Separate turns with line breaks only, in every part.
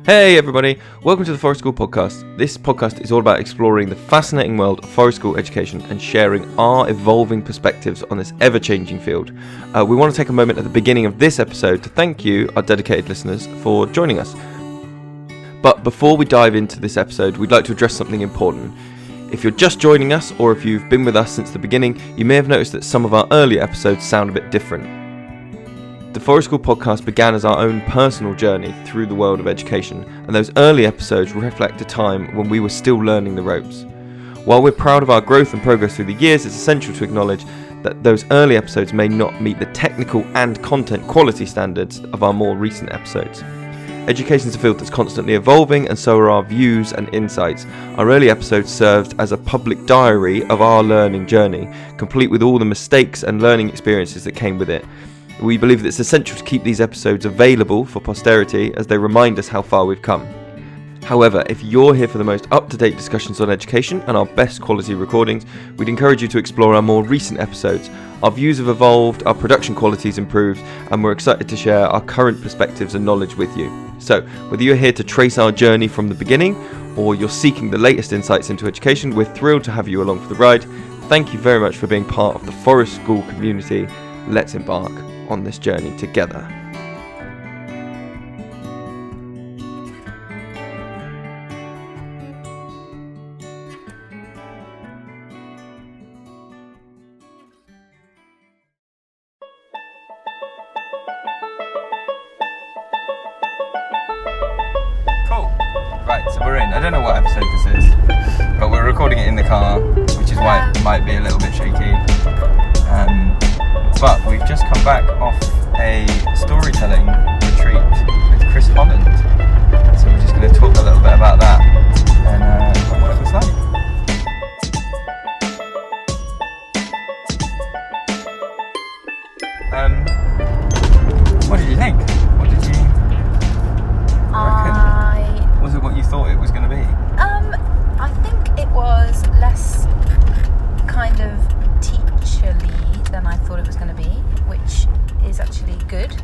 Hey everybody, welcome to the Forest School Podcast. This podcast is all about exploring the fascinating world of forest school education and sharing our evolving perspectives on this ever-changing field. We want to take a moment at the beginning of this episode to thank you, our dedicated listeners, for joining us. But before we dive into this episode, we'd like to address something important. If you're just joining us, or if you've been with us since the beginning, you may have noticed that some of our earlier episodes sound a bit different. The Forest School Podcast began as our own personal journey through the world of education, and those early episodes reflect a time when we were still learning the ropes. While we're proud of our growth and progress through the years, it's essential to acknowledge that those early episodes may not meet the technical and content quality standards of our more recent episodes. Education is a field that's constantly evolving, and so are our views and insights. Our early episodes served as a public diary of our learning journey, complete with all the mistakes and learning experiences that came with it. We believe that it's essential to keep these episodes available for posterity as they remind us how far we've come. However, if you're here for the most up-to-date discussions on education and our best quality recordings, we'd encourage you to explore our more recent episodes. Our views have evolved, our production quality's improved, and we're excited to share our current perspectives and knowledge with you. So, whether you're here to trace our journey from the beginning, or you're seeking the latest insights into education, we're thrilled to have you along for the ride. Thank you very much for being part of the Forest School community. Let's embark on this journey together. Cool. Right, so we're in. I don't know what episode this is, but we're recording it in the car, which is why it might be a little bit shaky. But we've just come back off a storytelling retreat with Chris Holland. So we're just going to talk a little bit about that and what it was like. What did you think? What did you reckon? Was it what you thought it was going to be?
I think it was less kind of teacherly than I thought it was going to be, which is actually good.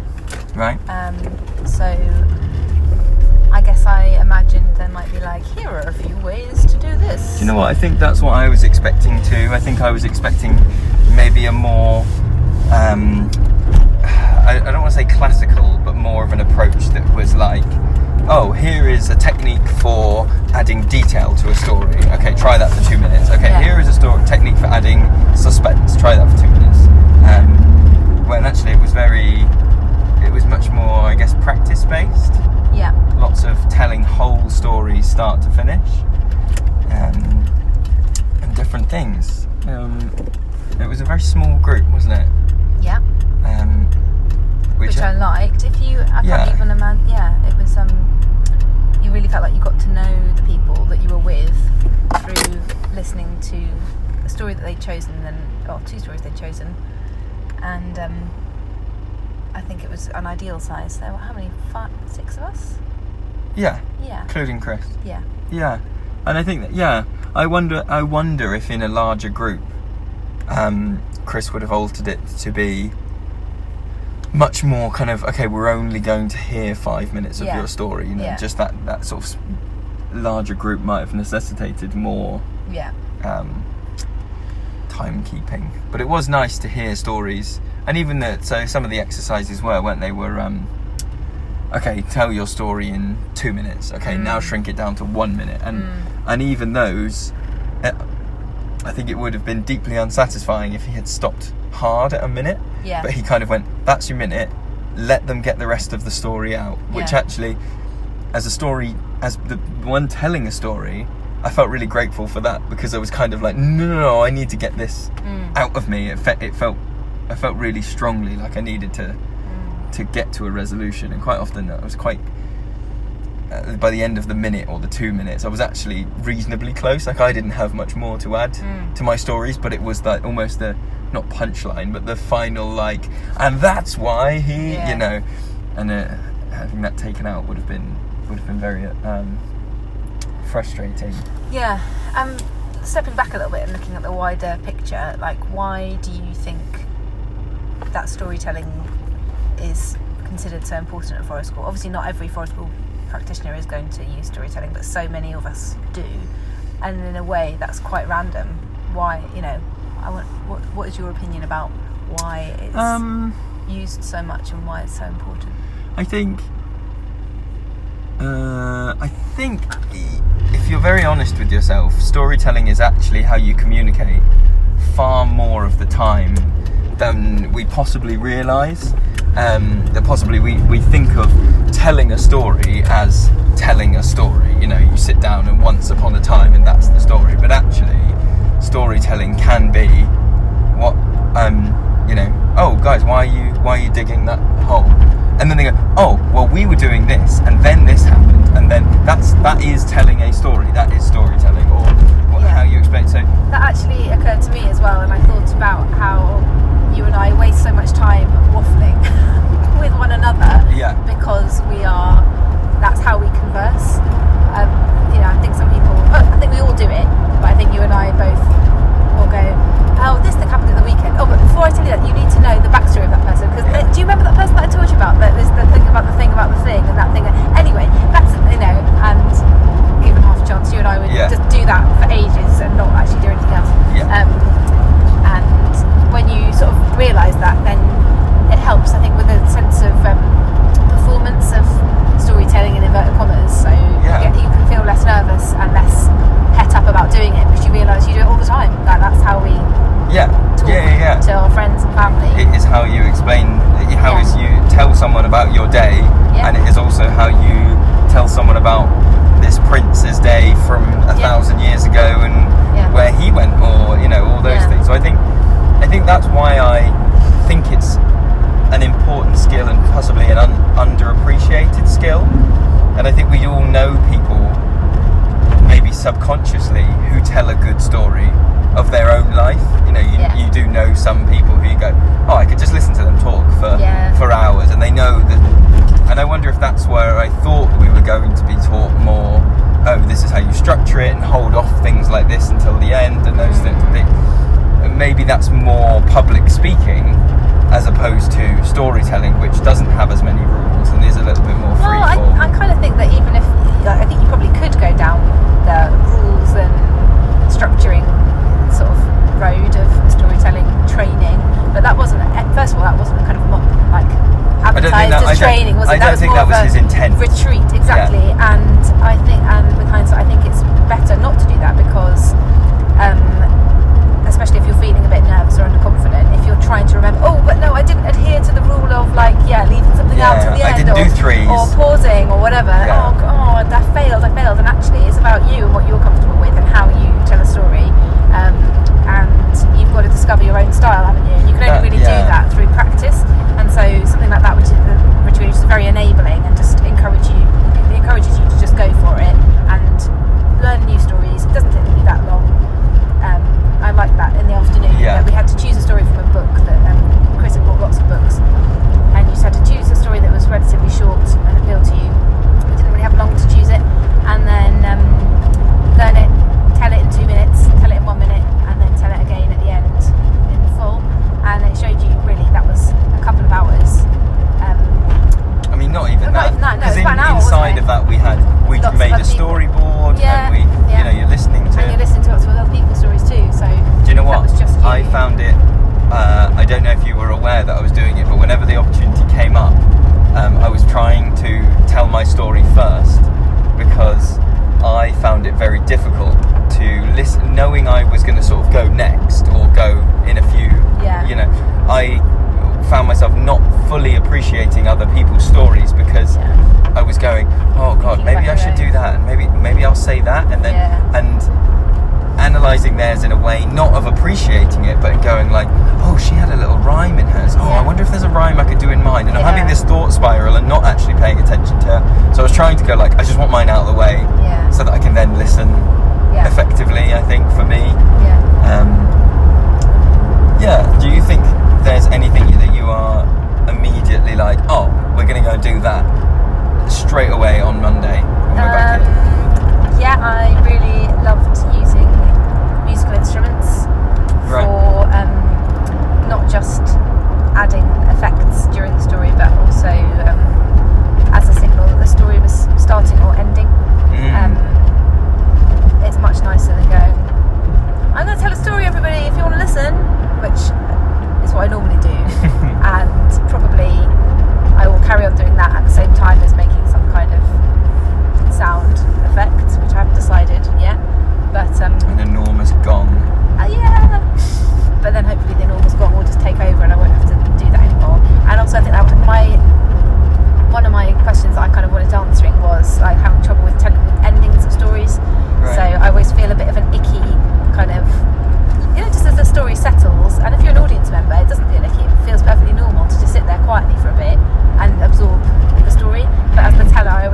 Right.
So I guess I imagined there might be like, here are a few ways to do this.
Do you know what? I think that's what I was expecting too. I think I was expecting maybe a more, I don't want to say classical, but more of an approach that was like, oh, here is a technique for adding detail to a story. Okay, try that for 2 minutes. Okay, yeah. Here is a technique for adding suspense. Try that for 2 minutes. When actually it was much more, I guess, practice-based.
Yeah.
Lots of telling whole stories start to finish. And different things. It was a very small group, wasn't it?
Yeah. Which I liked. I can't even imagine. Yeah, it was. You really felt like you got to know the people that you were with through listening to a story that they'd chosen, or two stories they'd chosen, and I think it was an ideal size. There were how many? 5, 6 of us?
Yeah.
Yeah.
Including Chris.
Yeah.
Yeah, and I think that. Yeah, I wonder if in a larger group, Chris would have altered it to be much more kind of, okay, we're only going to hear 5 minutes of your story, just that sort of larger group might have necessitated more timekeeping. But it was nice to hear stories, and even so some of the exercises weren't they, okay, tell your story in 2 minutes, okay, now shrink it down to 1 minute, and even those, I think it would have been deeply unsatisfying if he had stopped hard at a minute. Yeah. But he kind of went, that's your minute, let them get the rest of the story out. Which actually, as the one telling a story, I felt really grateful for that, because I was kind of like, no, I need to get this out of me. I felt really strongly like I needed to get to a resolution, and quite often I was quite, by the end of the minute or the 2 minutes, I was actually reasonably close. Like I didn't have much more to add to my stories, but it was like almost the, not punchline, but the final like, and that's why he, and having that taken out would have been very frustrating.
Yeah. Stepping back a little bit and looking at the wider picture, like, why do you think that storytelling is considered so important at forest school? Obviously not every forest school practitioner is going to use storytelling, but so many of us do, and in a way that's quite random. Why, what is your opinion about why it's used so much and why it's so important?
I think if you're very honest with yourself, storytelling is actually how you communicate far more of the time than we possibly realise. That possibly we think of telling a story as telling a story. You sit down and once upon a time and that's the story. But actually, storytelling can be what oh guys, why are you digging that hole? And then they go, oh well, we were doing this and then this happened, and then that is telling a story. That is storytelling, or how you explain. So
that actually occurred to me as well, and I thought about how you and I waste so much time waffling with one another, because that's how we converse. I think some people, I think we all do it, but I think you and I both will go, oh, this thing happened at the weekend. Oh, but before I tell you that, you need to know the backstory of that person, because do you remember that person that I told you about? That there's the thing about the thing about the thing, and that thing. Anyway, that's and given half a chance, you and I would just do that for ages and not actually do anything else. And when you sort of realise that, then it helps, I think, with a sense of performance of storytelling in inverted commas. So you can feel less nervous and less het up about doing it, because you realise you do it all the time. That's how we talk to our friends and family.
It is how you explain, is you tell someone about your day, and it is also how you tell someone about this prince's day from 1,000 years ago and where he went, or all those things. So I think that's why I think it's an important skill and possibly an underappreciated skill. And I think we all know people, maybe subconsciously, who tell a good story of their own life. You do know some people who you go, oh, I could just listen to them talk for hours, and they know that. And I wonder if that's where I thought we were going to be taught more. Oh, this is how you structure it and hold off things like this until the end and those things. Maybe that's more public speaking as opposed to storytelling, which doesn't have as many rules and is a little bit more freeform.
I kind of think that even if I think you probably could go down the rules and structuring sort of road of storytelling training, but that wasn't, first of all, that wasn't kind of like advertised as training, was it?
I don't think that was his intent.
Retreat, exactly. And I think, and with hindsight, I think it's better not to do that, because especially if you're feeling a bit nervous or underconfident, if you're trying to remember, oh, but no, I didn't adhere to the rule of leaving something out till the end,
I didn't do threes,
or pausing or whatever. Oh, God, I failed. And actually, it's about you and what you're comfortable with and how you tell a story. And you've got to discover your own style, haven't you? And you can only really do that through practice. And so something like that, which is very enabling and just encourages you to just go for it and learn new stories. It doesn't take you that long. I like that in the afternoon. That we had to choose a story from a book that Chris had bought lots of books, and you just had to choose a story that was relatively short and appealed to you. We didn't really have long to choose it, and then learn it, tell it in 2 minutes, tell it in 1 minute, and then tell it again at the end in full. And it showed you really that was a couple of hours.
I mean, not even that.
Because
inside of that we made a storyboard, and you're listening to.
And you're listening to lots of other people's stories too. So
do you know what?
That was just you.
I found it. I don't know if you were aware that I was doing it, but whenever the opportunity came up, I was trying to tell my story first, because I found it very difficult to listen, knowing I was going to sort of go next or go in a few. I found myself not fully appreciating other people's stories because I was going, oh God, maybe I should do that, and maybe I'll say that, and then and analysing theirs in a way not of appreciating it, but going like, oh, she had a little rhyme in hers. Oh, I wonder if there's a rhyme I could do in mine. And I'm having this thought spiral and not actually paying attention to her. So I was trying to go like, I just want mine out of the way, so that I can then listen effectively. I think for me, do you think there's anything that you are immediately like, oh, we're going to go and do that straight away on Monday when we're back in?
I really loved using musical instruments for not just adding effects during the story, but also as a signal that the story was starting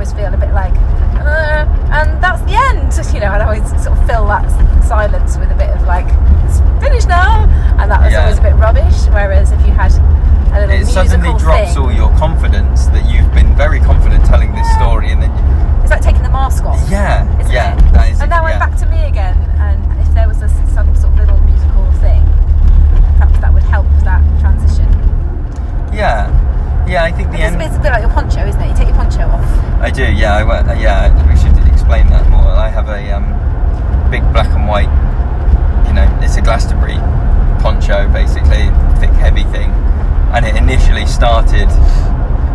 always feel a bit like, and that's the end. You know, I'd always sort of fill that silence with a bit of like, it's finished now, and that was always a bit rubbish. Whereas if you had a little musical
suddenly drops all your confidence that you've been very confident telling this story, and then
it's like taking the mask off.
Yeah,
isn't
yeah,
it?
that is.
And now I'm back to me again. And if there was some sort of little musical thing, perhaps that would help that transition.
Yeah, I think
It's a bit like your poncho, isn't it? You take your poncho off.
I do. Yeah, we should explain that more. I have a big black and white. You know, it's a Glastonbury poncho, basically, thick, heavy thing. And it initially started.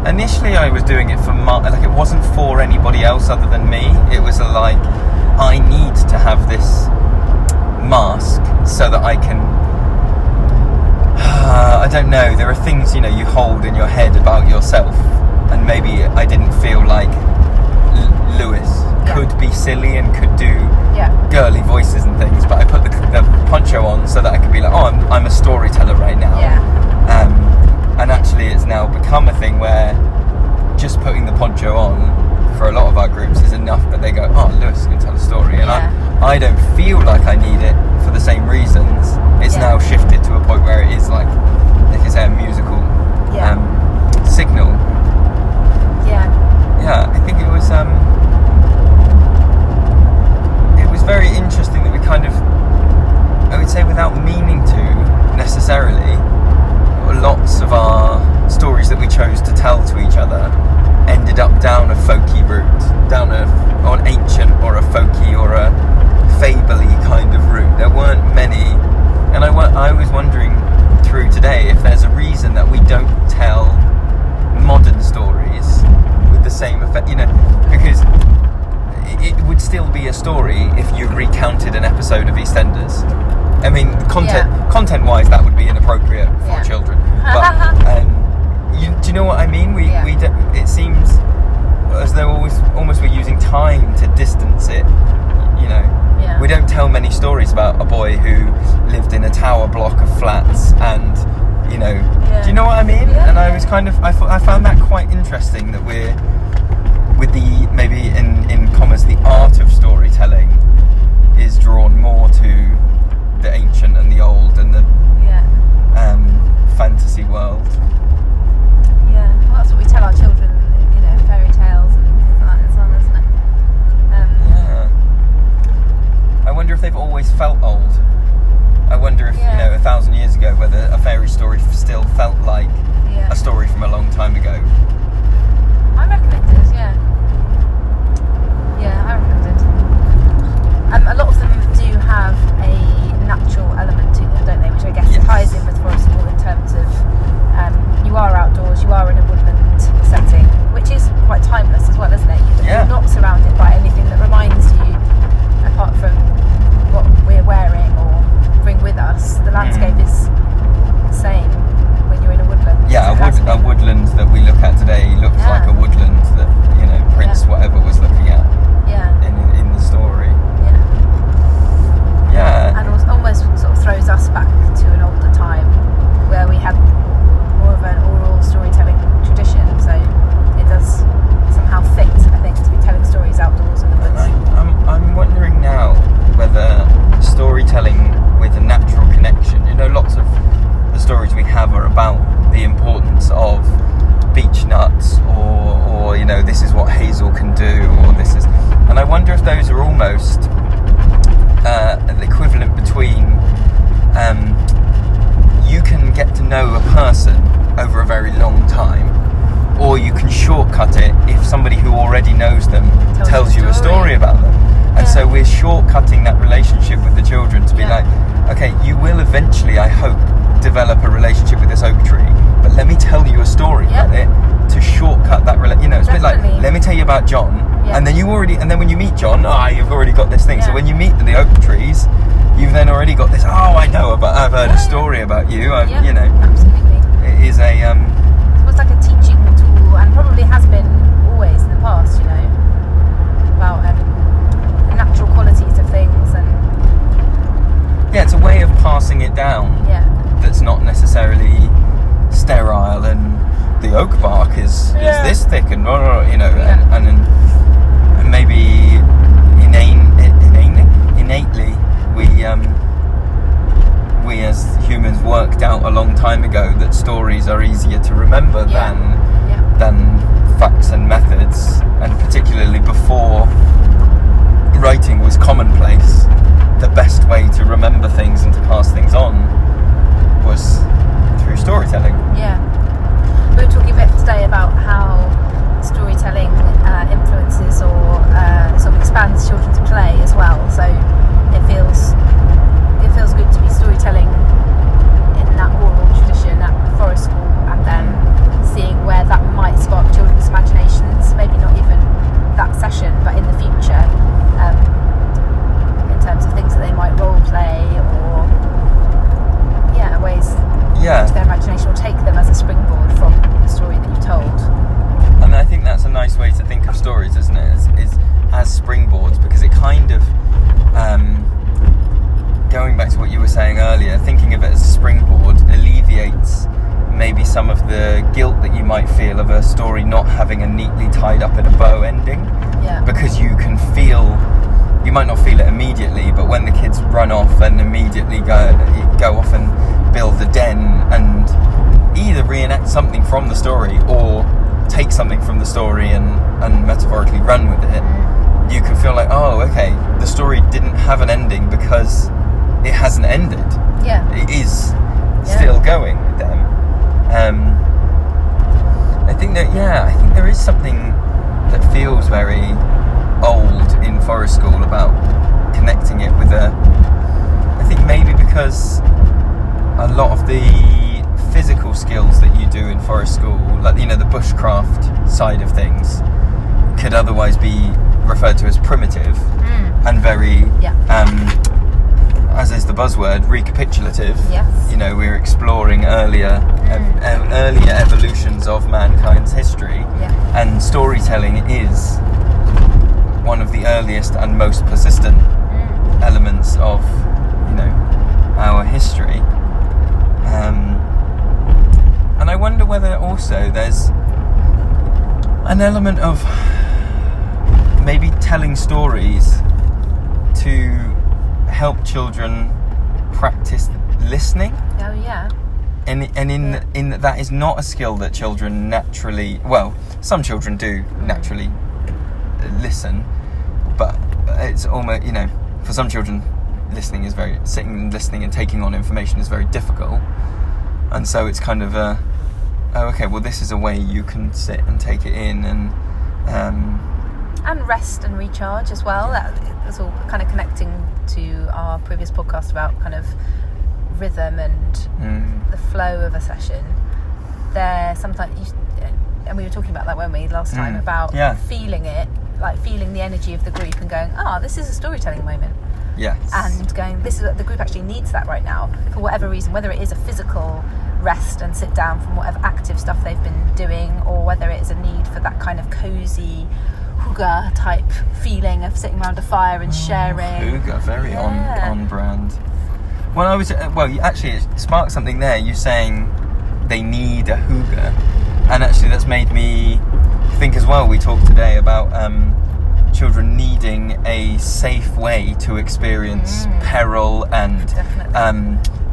Initially, I was doing it for like it wasn't for anybody else other than me. It was like, I need to have this mask so that I can. I don't know. There are things, you know, you hold in your head about yourself, and maybe I didn't feel like Lewis could be silly and could do girly voices and things. But I put the poncho on so that I could be like, oh, I'm a storyteller right now. And actually, it's now become a thing where just putting the poncho on for a lot of our groups is enough. But they go, oh, Lewis can tell a story, and I don't feel like I need it for the same reasons. It's now shifted to a point where it is like you say, a musical signal. I think it was very interesting that we kind of, I would say without meaning to necessarily, lots of our stories that we chose to tell to each other ended up down a folky route, down an ancient or a folky or a fable-y kind of route. There weren't many, and I was wondering through today if there's a reason that we don't tell modern stories with the same effect, you know, because it would still be a story if you recounted an episode of EastEnders. I mean, content-wise, that would be inappropriate for children. But do you know what I mean? It seems as though almost we're using time to distance it. You know, we don't tell many stories about a boy who lived in a tower block of flats, and you know, do you know what I mean? And I was I found that quite interesting that we're with the maybe in commas the art of storytelling is drawn more to the ancient and the old and the fantasy world.
Well, that's what we tell our children, you know, fairy tales and things like that as well, isn't it?
I wonder if they've always felt old. I wonder if, you know, 1,000 years ago, whether a fairy story still felt like a story from a long time ago.
I reckon it does, I reckon it did. A lot of them do have a natural element to them, don't they? Which I guess ties in with Forest School in terms of you are outdoors, you are in a woodland setting, which is quite timeless as well, isn't it? You're not surrounded by anything that reminds you, apart from what we're wearing or bring with us. The landscape is the same when you're in a woodland.
Yeah, a woodland that we look at today looks like a woodland that, you know, Prince whatever was looking at in the story. And almost sort of throws us back to an older time where we had more of an oral storytelling tradition, so it does somehow fit, I think, to be telling stories outdoors in the woods. I'm wondering now whether storytelling with a natural connection, you know, lots of the stories we have are about the importance of beech nuts or you know, this is what hazel can do, or this is, and I wonder if those are almost the equivalent between you can get to know a person over a very long time, or you can shortcut it if somebody who already knows them tells you a story about them. And so we're shortcutting that relationship with the children to be like, okay, you will eventually, I hope, develop a relationship with this oak tree, but let me tell you a story about it to shortcut that you know, it's a bit like, let me tell you about John, and then when you meet John, you've already got this thing. So when you meet the oak trees, you've then already got this, I've heard a story about you. You know,
absolutely.
It is a
it's almost like a teaching tool, and probably has been always in the past, you know, about the natural qualities of things, and
it's a way of passing it down. That's not necessarily sterile and the oak bark is this thick and
Yeah.
and maybe innately we as humans worked out a long time ago that stories are easier to remember than facts and methods, and particularly before writing was commonplace, the best way to remember things and to pass things on was through storytelling.
Yeah. We were talking a bit today about how storytelling influences or sort of expands children's play as well. So it feels good to be storytelling in that oral tradition at forest school, and then seeing where that might spark children's imaginations. Maybe not even that session, but in the future, in terms of things that they might role play or ways which their imagination will take them as a springboard from the story that you've told.
And I think that's a nice way to think of stories, isn't it? Is as springboards, because it kind of, going back to what you were saying earlier, thinking of it as a springboard alleviates maybe some of the guilt that you might feel of a story not having a neatly tied up in a bow ending.
Yeah.
Because you might not feel it immediately, but when the kids run off and immediately go off and build a den and either reenact something from the story or take something from the story and metaphorically run with it, you can feel like, oh, okay, the story didn't have an ending because it hasn't ended.
Yeah.
It is still going with them. I think there is something that feels very old in forest school about connecting it with I think maybe because a lot of the physical skills that you do in forest school, like the bushcraft side of things, could otherwise be referred to as primitive and very as is the buzzword, recapitulative.
Yes.
We're exploring earlier evolutions of mankind's history, and storytelling is one of the earliest and most persistent elements of our history. And I wonder whether also there's an element of maybe telling stories to help children practice listening.
Oh yeah.
In that is not a skill that children naturally, well, some children do naturally listen, but it's almost, for some children sitting and listening and taking on information is very difficult, and so it's kind of this is a way you can sit and take it in and
rest and recharge as well. That's all kind of connecting to our previous podcast about kind of rhythm and the flow of a session. There sometimes and we were talking about that, weren't we, last time, about feeling it, like feeling the energy of the group and going, this is a storytelling moment.
Yes. And
going, the group actually needs that right now for whatever reason, whether it is a physical rest and sit down from whatever active stuff they've been doing, or whether it is a need for that kind of cozy hygge type feeling of sitting around a fire and sharing.
Hygge, very on brand. Well, actually it sparked something there. You saying they need a hygge, and actually that's made me think as well. We talked today about children needing a safe way to experience peril and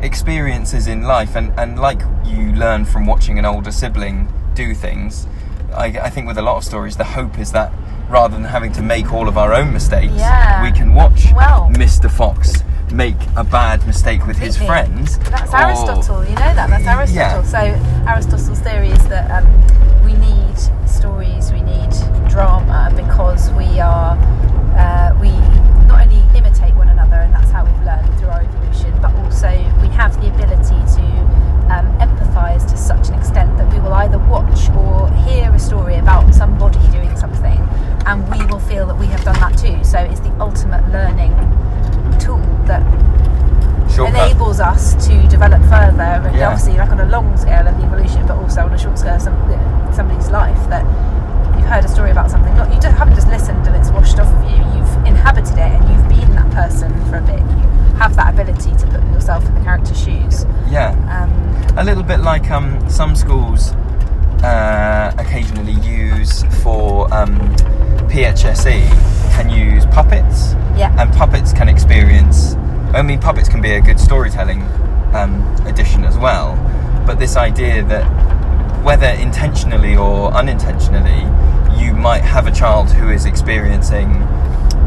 experiences in life, and like you learn from watching an older sibling do things. I think with a lot of stories, the hope is that rather than having to make all of our own mistakes, we can watch Mr. Fox make a bad mistake with his friends.
That's Aristotle, that's Aristotle.
Yeah.
So Aristotle's theory is that we need stories, we need drama, because we not only imitate one another, and that's how we've learned through our evolution, but also we have the ability to empathise to such an extent that we will either watch or hear a story about somebody doing something, and we will feel that we have done that too. So it's the ultimate learning tool that enables us to develop further, and obviously like on a long scale of evolution, but also on a short scale of somebody's life, that you've heard a story about something, you haven't just listened and it's washed off of you, you've inhabited it and you've been that person for a bit. You have that ability to put yourself in the character's shoes.
A little bit like some schools occasionally use for PHSE can use puppets.
Yeah.
And puppets can experience... I mean, puppets can be a good storytelling addition as well. But this idea that whether intentionally or unintentionally, you might have a child who is experiencing,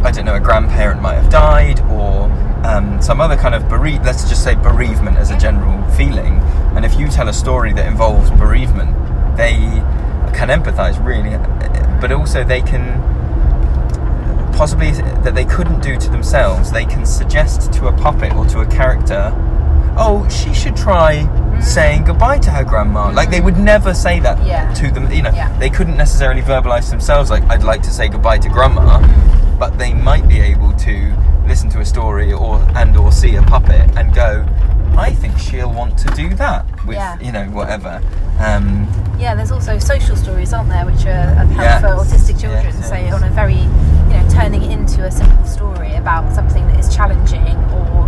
I don't know, a grandparent might have died, or some other kind of let's just say bereavement as a general feeling. And if you tell a story that involves bereavement, they can empathise really, but also they can possibly, that they couldn't do to themselves, they can suggest to a puppet or to a character, oh, she should try saying goodbye to her grandma. Like, they would never say that to them, you know. They couldn't necessarily verbalise themselves like, I'd like to say goodbye to grandma, but they might be able to listen to a story or see a puppet and go, I think she'll want to do that with, you know, whatever.
There's also social stories, aren't there, which are of help for autistic children. So on a very, you know, turning it into a simple story about something that is challenging or